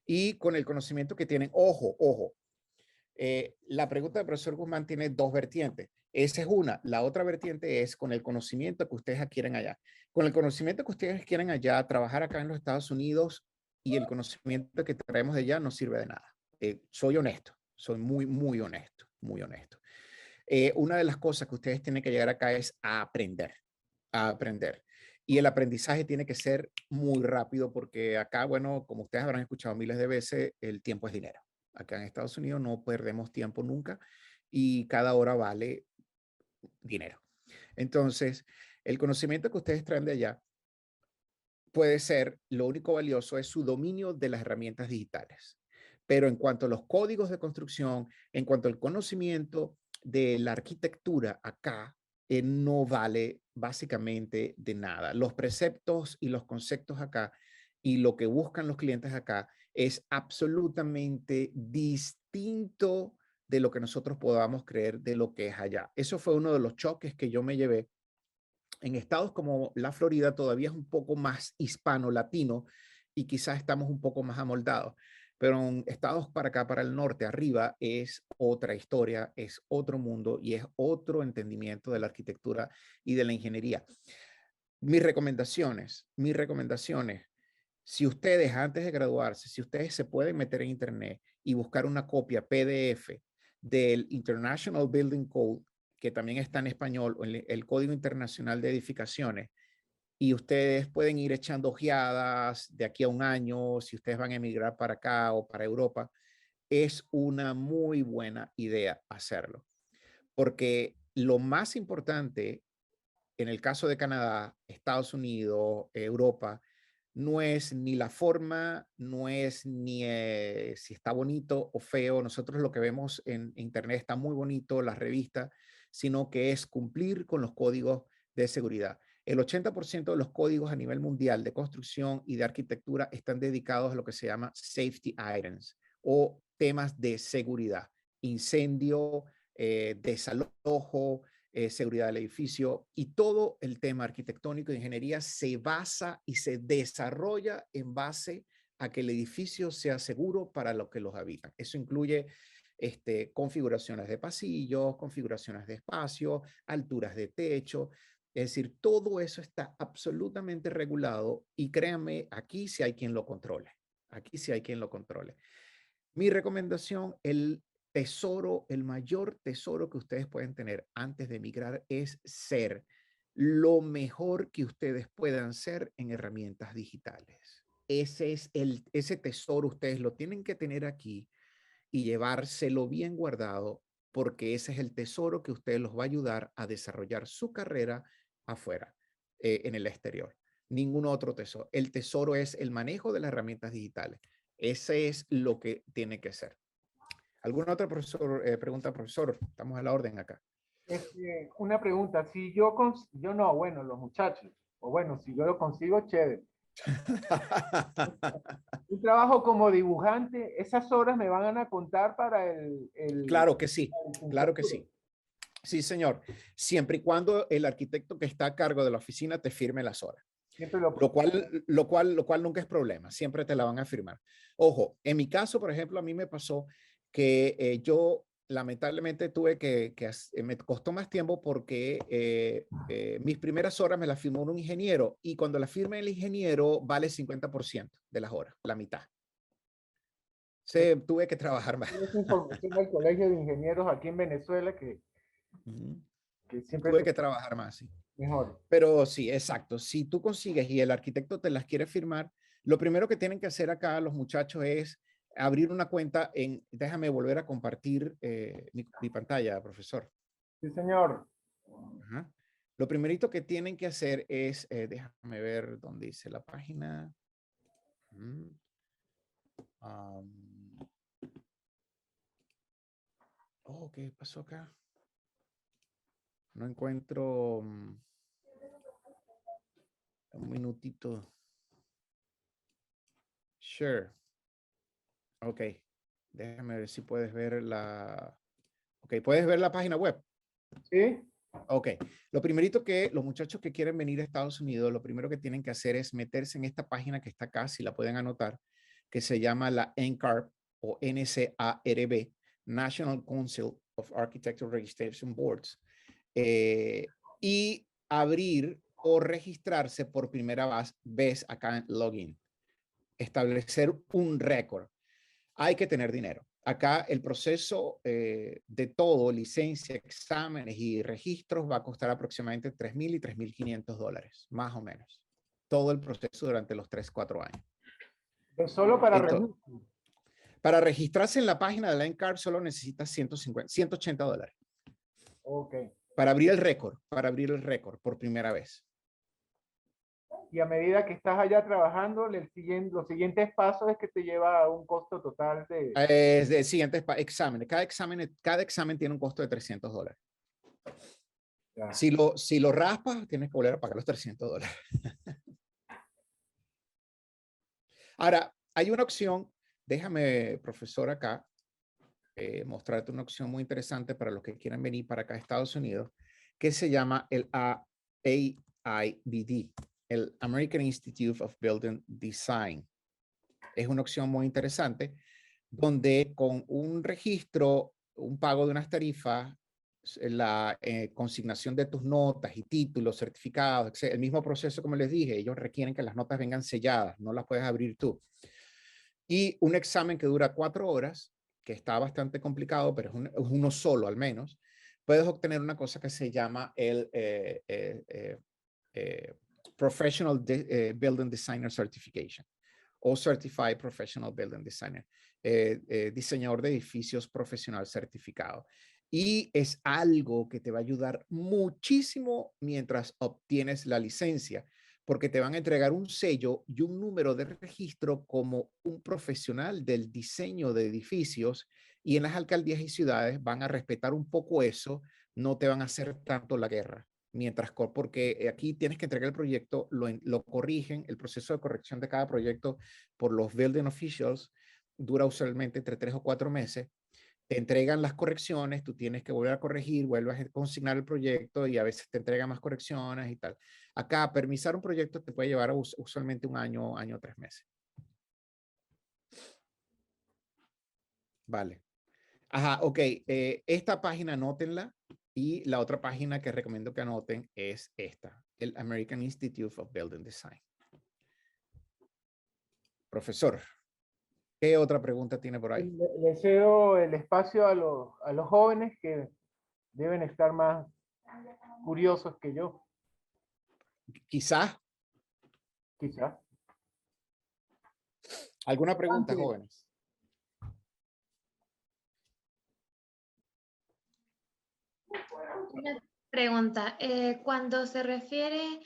Y con el conocimiento que tienen, ojo, la pregunta del profesor Guzmán tiene dos vertientes. Esa es una. La otra vertiente es con el conocimiento que ustedes adquieren allá. Con el conocimiento que ustedes quieren allá, trabajar acá en los Estados Unidos y el conocimiento que traemos de allá no sirve de nada. Soy honesto, soy muy, muy honesto, muy honesto. Una de las cosas que ustedes tienen que llegar acá es a aprender, a aprender. Y el aprendizaje tiene que ser muy rápido porque acá, bueno, como ustedes habrán escuchado miles de veces, el tiempo es dinero. Acá en Estados Unidos no perdemos tiempo nunca y cada hora vale dinero. Entonces, el conocimiento que ustedes traen de allá puede ser, lo único valioso es su dominio de las herramientas digitales. Pero en cuanto a los códigos de construcción, en cuanto al conocimiento de la arquitectura acá, no vale básicamente de nada. Los preceptos y los conceptos acá y lo que buscan los clientes acá es absolutamente distinto de lo que nosotros podamos creer de lo que es allá. Eso fue uno de los choques que yo me llevé. En estados como la Florida todavía es un poco más hispano-latino y quizás estamos un poco más amoldados. Pero en estados para acá, para el norte, arriba, es otra historia, es otro mundo y es otro entendimiento de la arquitectura y de la ingeniería. Mis recomendaciones, si ustedes antes de graduarse, si ustedes se pueden meter en internet y buscar una copia PDF del International Building Code, que también está en español, o el Código Internacional de Edificaciones, y ustedes pueden ir echando ojeadas de aquí a un año, si ustedes van a emigrar para acá o para Europa, es una muy buena idea hacerlo, porque lo más importante en el caso de Canadá, Estados Unidos, Europa, no es ni la forma, no es ni si está bonito o feo. Nosotros lo que vemos en internet está muy bonito, las revistas, sino que es cumplir con los códigos de seguridad. El 80% de los códigos a nivel mundial de construcción y de arquitectura están dedicados a lo que se llama safety items o temas de seguridad, incendio, desalojo, seguridad del edificio, y todo el tema arquitectónico de ingeniería se basa y se desarrolla en base a que el edificio sea seguro para los que los habitan. Eso incluye configuraciones de pasillos, configuraciones de espacio, alturas de techo. Es decir, todo eso está absolutamente regulado y créanme, aquí sí hay quien lo controle. Aquí sí hay quien lo controle. Mi recomendación, el mayor tesoro que ustedes pueden tener antes de emigrar es ser lo mejor que ustedes puedan ser en herramientas digitales. Ese tesoro ustedes lo tienen que tener aquí y llevárselo bien guardado porque ese es el tesoro que ustedes los va a ayudar a desarrollar su carrera afuera, en el exterior. Ningún otro tesoro. El tesoro es el manejo de las herramientas digitales. Ese es lo que tiene que ser. ¿Alguna otra pregunta, profesor? Estamos a la orden acá. Una pregunta, si yo, yo no, bueno, los muchachos, o bueno, si yo lo consigo, chévere. Un trabajo como dibujante, esas horas me van a contar para Claro que sí, claro que sí. Sí, señor. Siempre y cuando el arquitecto que está a cargo de la oficina te firme las horas. Siempre Lo cual nunca es problema. Siempre te la van a firmar. Ojo, en mi caso, por ejemplo, a mí me pasó que yo lamentablemente me costó más tiempo porque mis primeras horas me las firmó un ingeniero y cuando la firme el ingeniero vale 50% de las horas, la mitad. Tuve que trabajar más. esa información del Colegio de Ingenieros aquí en Venezuela que siempre Tuve que trabajar más, sí. mejor. Pero sí, exacto. Si tú consigues y el arquitecto te las quiere firmar, lo primero que tienen que hacer acá los muchachos es abrir una cuenta en, déjame volver a compartir mi pantalla, profesor. Sí, señor. Ajá. Lo primerito que tienen que hacer es, déjame ver dónde dice la página. ¿Qué pasó acá? No encuentro un minutito. Sure. Ok. Déjame ver si puedes ver la... Ok, ¿puedes ver la página web? Sí. Ok. Lo primerito que los muchachos que quieren venir a Estados Unidos, lo primero que tienen que hacer es meterse en esta página que está acá, si la pueden anotar, que se llama la NCARB o NCARB, National Council of Architectural Registration Boards, y abrir o registrarse por primera vez acá en Login. Establecer un récord. Hay que tener dinero. Acá el proceso de todo, licencia, exámenes y registros va a costar aproximadamente $3,000 y $3,500, más o menos. Todo el proceso durante los 3-4 años. Es solo para registro. Para registrarse en la página de la NCARB solo necesitas $180. Ok. Para abrir el récord por primera vez. Y a medida que estás allá trabajando, los siguientes pasos es que te lleva a un costo total de... Es de siguientes exámenes. Cada examen tiene un costo de $300. Ya. Si lo raspas, tienes que volver a pagar los $300. Ahora, hay una opción, déjame, profesor, acá, mostrarte una opción muy interesante para los que quieran venir para acá a Estados Unidos, que se llama el AIBD, el American Institute of Building Design. Es una opción muy interesante, donde con un registro, un pago de unas tarifas, la consignación de tus notas y títulos, certificados, etc. El mismo proceso, como les dije, ellos requieren que las notas vengan selladas, no las puedes abrir tú. Y un examen que dura 4 horas, que está bastante complicado, pero es uno solo al menos, puedes obtener una cosa que se llama el Professional Building Designer Certification o Certified Professional Building Designer, diseñador de edificios profesional certificado. Y es algo que te va a ayudar muchísimo mientras obtienes la licencia, porque te van a entregar un sello y un número de registro como un profesional del diseño de edificios, y en las alcaldías y ciudades van a respetar un poco eso, no te van a hacer tanto la guerra. Porque aquí tienes que entregar el proyecto, lo corrigen, el proceso de corrección de cada proyecto por los building officials dura usualmente entre 3 o 4 meses. Te entregan las correcciones, tú tienes que volver a corregir, vuelves a consignar el proyecto y a veces te entregan más correcciones y tal. Acá, permisar un proyecto te puede llevar usualmente un año, año 3 meses. Vale. Ajá, ok. Esta página anótenla, y la otra página que recomiendo que anoten es esta, el American Institute of Building Design. Profesor, ¿qué otra pregunta tiene por ahí? Le cedo el espacio a los jóvenes que deben estar más curiosos que yo, Quizás, quizás. ¿alguna pregunta, Antes, jóvenes? Una pregunta, cuando se refiere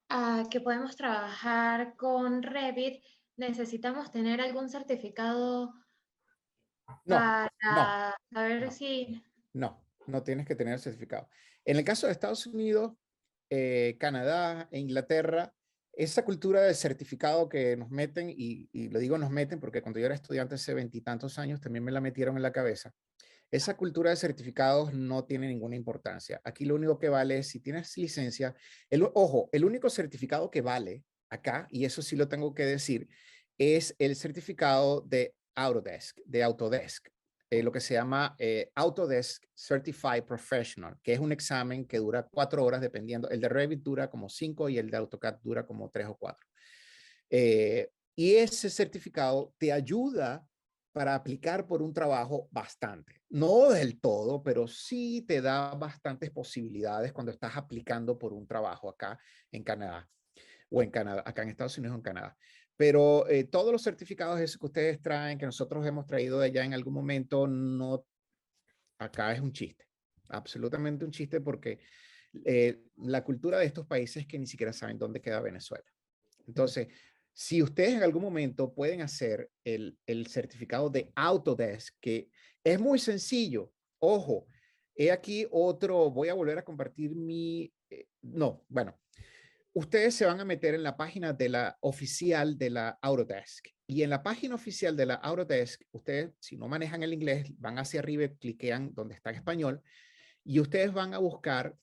a que podemos trabajar con Revit, ¿necesitamos tener algún certificado No, no, para saber no, si... no tienes que tener certificado. En el caso de Estados Unidos, Canadá e Inglaterra, esa cultura de certificado que nos meten, y lo digo nos meten porque cuando yo era estudiante hace 20 y tantos años también me la metieron en la cabeza. Esa cultura de certificados no tiene ninguna importancia. Aquí lo único que vale es si tienes licencia. Ojo, el único certificado que vale acá, y eso sí lo tengo que decir, es el certificado de Autodesk, lo que se llama Autodesk Certified Professional, que es un examen que dura 4 horas dependiendo. El de Revit dura como 5 y el de AutoCAD dura como 3 o 4. Y ese certificado te ayuda para aplicar por un trabajo bastante. No del todo, pero sí te da bastantes posibilidades cuando estás aplicando por un trabajo acá en Canadá, o en Canadá, acá en Estados Unidos o en Canadá. Pero todos los certificados esos que ustedes traen, que nosotros hemos traído de allá en algún momento, no, acá es un chiste, absolutamente un chiste, porque la cultura de estos países es que ni siquiera saben dónde queda Venezuela. Entonces, si ustedes en algún momento pueden hacer el certificado de Autodesk, que es muy sencillo, ojo, he aquí otro, voy a volver a compartir no, bueno, ustedes se van a meter en la página de la oficial de la Autodesk, y en la página oficial de la Autodesk, ustedes, si no manejan el inglés, van hacia arriba y cliquean donde está en español, y ustedes van a buscar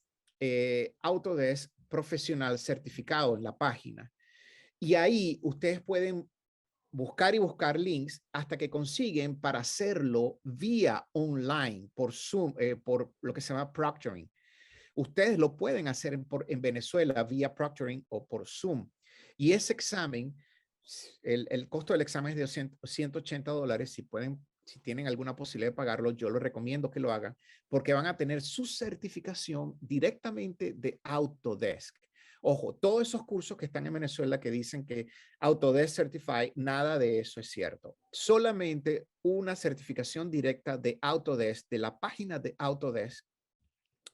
Autodesk Profesional Certificado en la página. Y ahí ustedes pueden buscar y buscar links hasta que consiguen para hacerlo vía online, por Zoom, por lo que se llama proctoring. Ustedes lo pueden hacer en Venezuela vía proctoring o por Zoom. Y ese examen, el costo del examen es de $180. Si tienen alguna posibilidad de pagarlo, yo les recomiendo que lo hagan, porque van a tener su certificación directamente de Autodesk. Ojo, todos esos cursos que están en Venezuela que dicen que Autodesk Certified, nada de eso es cierto. Solamente una certificación directa de Autodesk, de la página de Autodesk.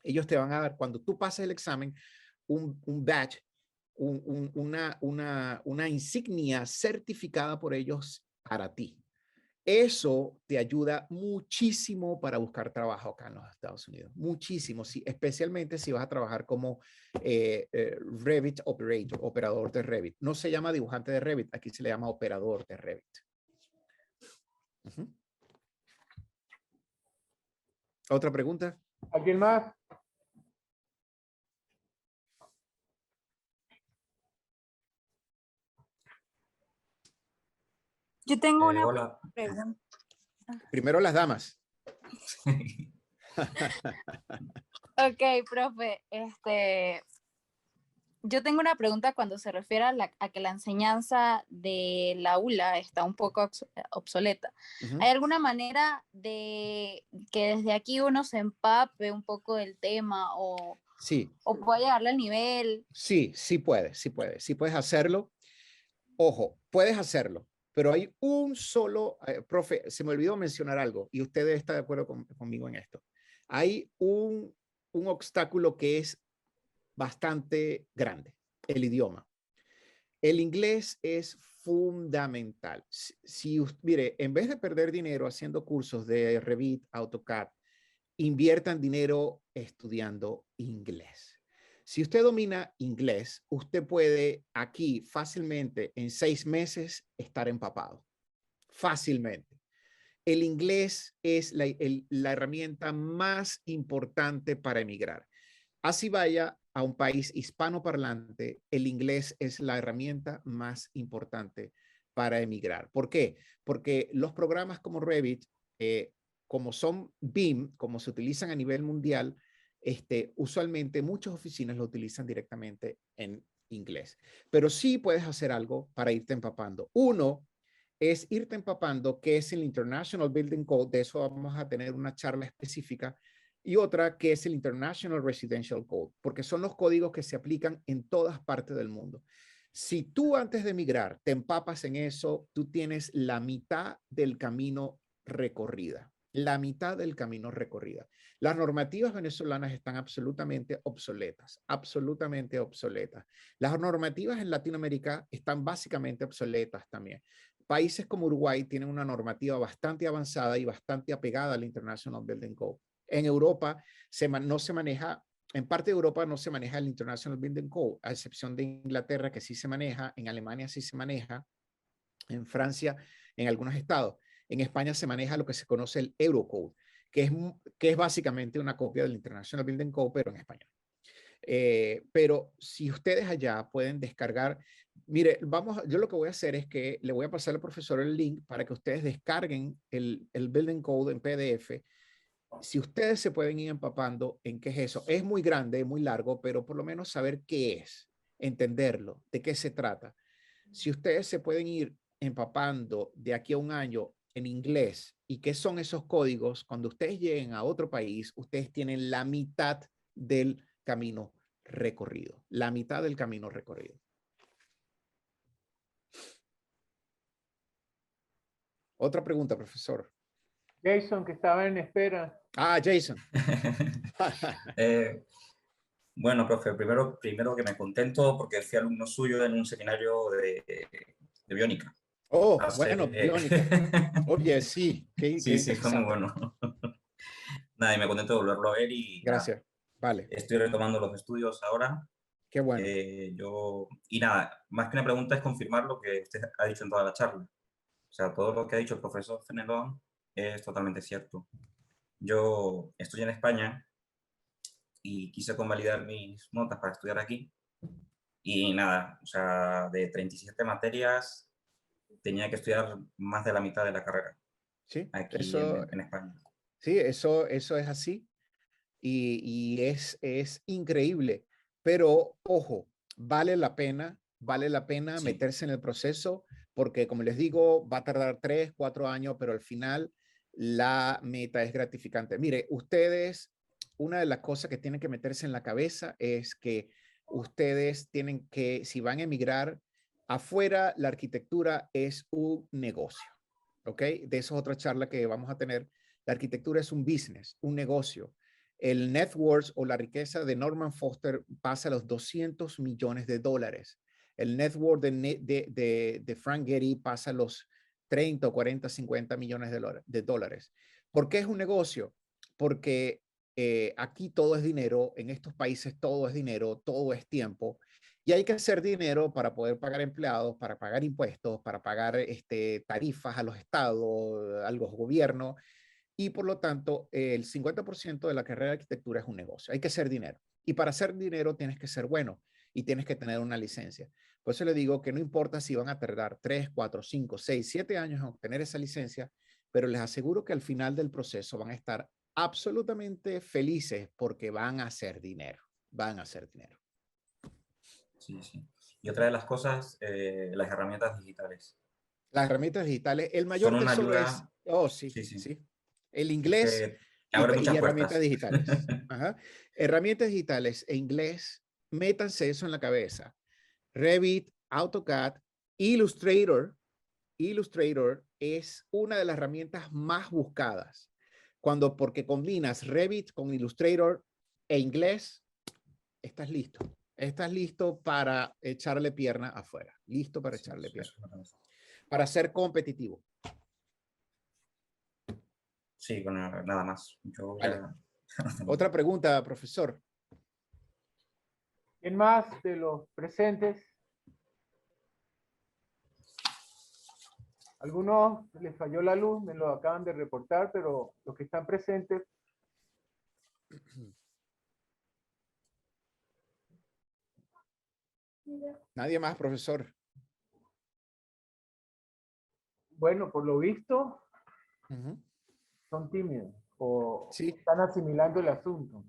Ellos te van a dar, cuando tú pases el examen, un badge una insignia certificada por ellos para ti. Eso te ayuda muchísimo para buscar trabajo acá en los Estados Unidos. Muchísimo, sí, especialmente si vas a trabajar como Revit Operator, operador de Revit. No se llama dibujante de Revit, aquí se le llama operador de Revit. ¿Otra pregunta? ¿Alguien más? Yo tengo una Hola. pregunta. Primero las damas. Ok, profe, yo tengo una pregunta cuando se refiere a que la enseñanza de la aula está un poco obsoleta. ¿Hay alguna manera de que desde aquí uno se empape un poco del tema Sí. o pueda llegarle al nivel? Sí, sí puedes hacerlo. Ojo, puedes hacerlo, pero hay un solo, profe, se me olvidó mencionar algo y usted está de acuerdo conmigo en esto. Hay un obstáculo que es bastante grande, el idioma. El inglés es fundamental. Mire, en vez de perder dinero haciendo cursos de Revit, AutoCAD, inviertan dinero estudiando inglés. Si usted domina inglés, usted puede aquí fácilmente en 6 meses estar empapado. Fácilmente. El inglés es la herramienta más importante para emigrar. Así vaya a un país hispanoparlante, el inglés es la herramienta más importante para emigrar. ¿Por qué? Porque los programas como Revit, como son BIM, como se utilizan a nivel mundial, usualmente muchas oficinas lo utilizan directamente en inglés. Pero sí puedes hacer algo para irte empapando. Uno es irte empapando, que es el International Building Code. De eso vamos a tener una charla específica. Y otra que es el International Residential Code, porque son los códigos que se aplican en todas partes del mundo. Si tú antes de emigrar te empapas en eso, tú tienes la mitad del camino recorrida. La mitad del camino recorrida. Las normativas venezolanas están absolutamente obsoletas, absolutamente obsoletas. Las normativas en Latinoamérica están básicamente obsoletas también. Países como Uruguay tienen una normativa bastante avanzada y bastante apegada al International Building Code. En Europa no se maneja, en parte de Europa no se maneja el International Building Code, a excepción de Inglaterra, que sí se maneja, en Alemania sí se maneja, en Francia, en algunos estados. En España se maneja lo que se conoce el Eurocode, que es básicamente una copia del International Building Code, pero en español. Pero si ustedes allá pueden descargar, mire, yo lo que voy a hacer es que le voy a pasar al profesor el link para que ustedes descarguen el Building Code en PDF. Si ustedes se pueden ir empapando en qué es eso, es muy grande, muy largo, pero por lo menos saber qué es, entenderlo, de qué se trata. Si ustedes se pueden ir empapando de aquí a un año en inglés y qué son esos códigos, cuando ustedes lleguen a otro país, ustedes tienen la mitad del camino recorrido, la mitad del camino recorrido. Otra pregunta, profesor. Jason, que estaba en espera. Ah, Jason. Bueno, profe, primero que me contento porque fui alumno suyo en un seminario de biónica. Oh, bueno, biónica. Oye, sí, qué sí, fue muy interesante. bueno. Nada, y me contento de volverlo a ver y gracias. Nada, vale. estoy retomando los estudios ahora. Qué bueno. Y nada, más que una pregunta es confirmar lo que usted ha dicho en toda la charla. O sea, todo lo que ha dicho el profesor Fenelón es totalmente cierto. Yo estoy en España y quise convalidar mis notas para estudiar aquí. Y nada, o sea, de 37 materias tenía que estudiar más de la mitad de la carrera. Sí, aquí eso, en España. Sí, eso es así y es increíble. Pero ojo, vale la pena sí. meterse en el proceso porque, como les digo, va a tardar 3, 4 años, pero al final la meta es gratificante. Mire, ustedes, una de las cosas que tienen que meterse en la cabeza es que ustedes tienen que, si van a emigrar, afuera la arquitectura es un negocio, ¿ok? De eso es otra charla que vamos a tener. La arquitectura es un business, un negocio. El net worth o la riqueza de Norman Foster pasa a los $200 millones. El net worth de Frank Gehry pasa a los 30, 40, 50 millones de dólares. ¿Por qué es un negocio? Porque aquí todo es dinero, en estos países todo es dinero, todo es tiempo. Y hay que hacer dinero para poder pagar empleados, para pagar impuestos, para pagar tarifas a los estados, a los gobiernos. Y por lo tanto, el 50% de la carrera de arquitectura es un negocio. Hay que hacer dinero. Y para hacer dinero tienes que ser bueno y tienes que tener una licencia. Por eso le digo que no importa si van a tardar 3, 4, 5, 6, 7 años en obtener esa licencia, pero les aseguro que al final del proceso van a estar absolutamente felices porque van a hacer dinero. Van a hacer dinero. Sí, sí. Y otra de las cosas, las herramientas digitales. Las herramientas digitales, el Son mayor una tesoro es, ayuda. oh sí, Sí, sí. sí, el Es inglés que abre y muchas herramientas puertas. digitales. Ajá. Herramientas digitales e inglés, métanse eso en la cabeza. Revit, AutoCAD, Illustrator. Illustrator es una de las herramientas más buscadas porque combinas Revit con Illustrator e inglés, estás listo. Estás listo para echarle pierna afuera. Listo para Sí, echarle pierna. eso. Para ser competitivo. Sí, bueno, nada más. Yo Vale. ya... Otra pregunta, profesor. ¿Quién más de los presentes? Algunos les falló la luz, me lo acaban de reportar, pero los que están presentes. Nadie más, profesor. Bueno, por lo visto, Uh-huh. son tímidos o Sí. están asimilando el asunto.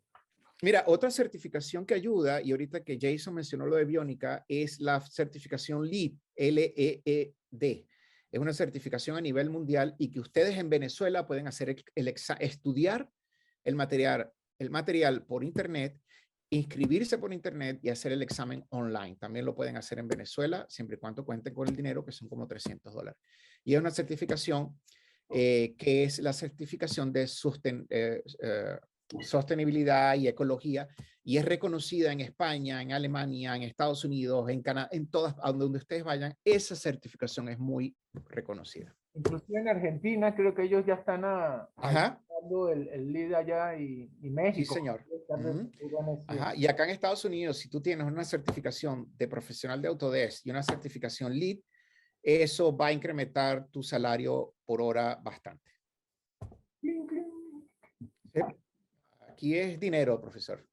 Mira, otra certificación que ayuda, y ahorita que Jason mencionó lo de biónica, es la certificación LEED, L-E-E-D. Es una certificación a nivel mundial y que ustedes en Venezuela pueden hacer estudiar el material por internet, inscribirse por internet y hacer el examen online. También lo pueden hacer en Venezuela, siempre y cuando cuenten con el dinero, que son como $300. Y es una certificación que es la certificación de sostenibilidad y ecología, y es reconocida en España, en Alemania, en Estados Unidos, en Canadá, en todas, a donde ustedes vayan, esa certificación es muy reconocida. Inclusive en Argentina creo que ellos ya están Ajá. el LEED allá y México. Sí, señor. Ajá. Y acá en Estados Unidos, si tú tienes una certificación de profesional de Autodesk y una certificación LEED, eso va a incrementar tu salario por hora bastante. ¿Sí? Aquí es dinero, profesor.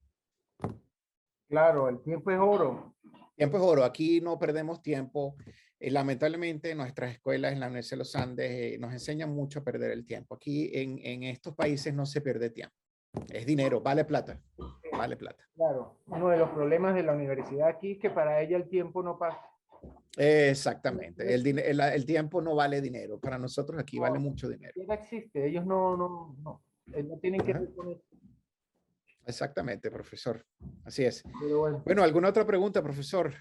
Claro, el tiempo es oro. Tiempo es oro. Aquí no perdemos tiempo. Lamentablemente, nuestras escuelas en la Universidad de los Andes nos enseñan mucho a perder el tiempo. Aquí en estos países no se pierde tiempo. Es dinero, vale plata. Vale plata. Claro, uno de los problemas de la universidad aquí es que para ella el tiempo no pasa. Exactamente. El tiempo no vale dinero. Para nosotros aquí vale mucho dinero. Ya existe, ellos no tienen que ver con eso. Exactamente, profesor. Así es. Pero Bueno, ¿alguna otra pregunta, profesor?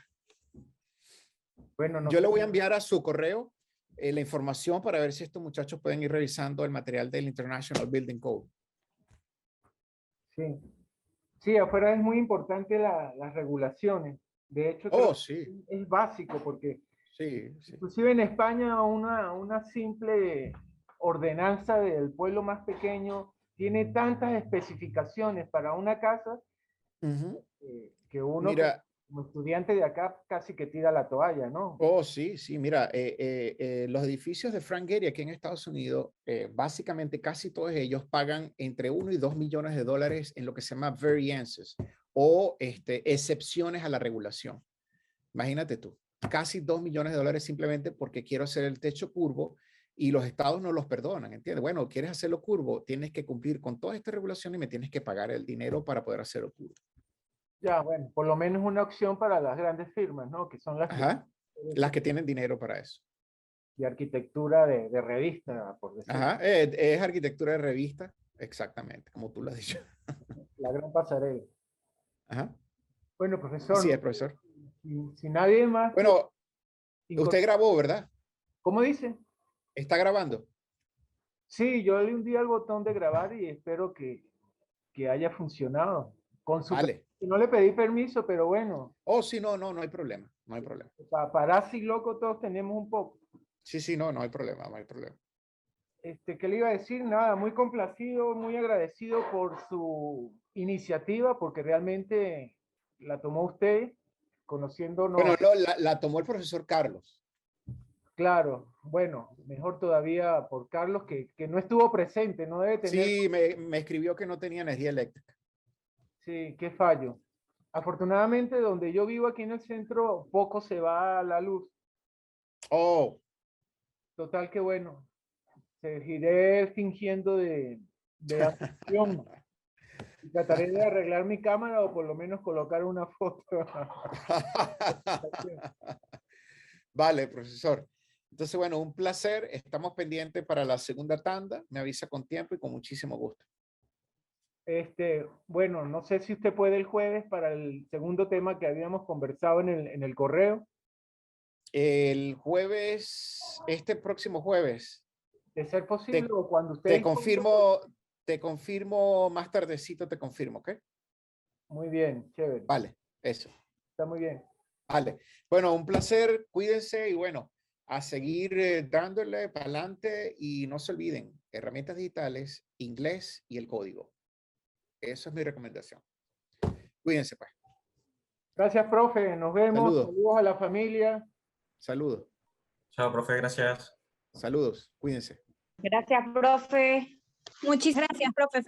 Bueno, yo le voy a enviar a su correo la información para ver si estos muchachos pueden ir revisando el material del International Building Code. Sí. Sí, afuera es muy importante las regulaciones. De hecho, creo sí. que es básico porque sí. Inclusive en España una simple ordenanza del pueblo más pequeño tiene tantas especificaciones para una casa que uno como estudiante de acá casi que tira la toalla, ¿no? Sí, sí, mira, los edificios de Frank Gehry aquí en Estados Unidos, básicamente casi todos ellos pagan entre 1 y 2 millones de dólares en lo que se llama variances o excepciones a la regulación. Imagínate tú, casi 2 millones de dólares simplemente porque quiero hacer el techo curvo y los estados no los perdonan, ¿entiendes? Bueno, quieres hacerlo curvo, tienes que cumplir con toda esta regulación y me tienes que pagar el dinero para poder hacerlo curvo. Ya, bueno, por lo menos una opción para las grandes firmas, ¿no? Que son las que tienen dinero para eso. Y arquitectura de revista, por decirlo. Es arquitectura de revista, exactamente, como tú lo has dicho. La gran pasarela. Bueno, profesor. Sí, profesor. Si nadie más... Bueno, usted grabó, ¿verdad? ¿Cómo dice? ¿Está grabando? Sí, yo le hundí al botón de grabar y espero que que haya funcionado. Vale. No le pedí permiso, pero bueno. Oh, sí, no hay problema, no hay problema. Paparazzi loco todos tenemos un poco. Sí, no hay problema, no hay problema. ¿Qué le iba a decir? Nada, muy complacido, muy agradecido por su iniciativa, porque realmente la tomó usted, conociéndonos. Bueno, no, la tomó el profesor Carlos. Claro, bueno, mejor todavía por Carlos, que no estuvo presente, no debe tener... Sí, me escribió que no tenía energía eléctrica. Sí, qué fallo. Afortunadamente, donde yo vivo aquí en el centro, poco se va la luz. Oh. Total que bueno, seguiré fingiendo de atención. Trataré de arreglar mi cámara o por lo menos colocar una foto. Vale, profesor. Entonces, bueno, un placer. Estamos pendientes para la segunda tanda. Me avisa con tiempo y con muchísimo gusto. Bueno, no sé si usted puede el jueves para el segundo tema que habíamos conversado en el correo. El jueves, este próximo jueves. De ser posible o cuando usted... Te confirmo más tardecito, te confirmo, ¿ok? Muy bien, chévere. Vale, eso. Está muy bien. Vale. Bueno, un placer, cuídense y bueno, a seguir dándole para adelante y no se olviden, herramientas digitales, inglés y el código. Eso es mi recomendación. Cuídense, pues. Gracias, profe. Nos vemos. Saludos. Saludos a la familia. Saludos. Chao, profe, gracias. Saludos, cuídense. Gracias, profe. Muchísimas gracias, profe.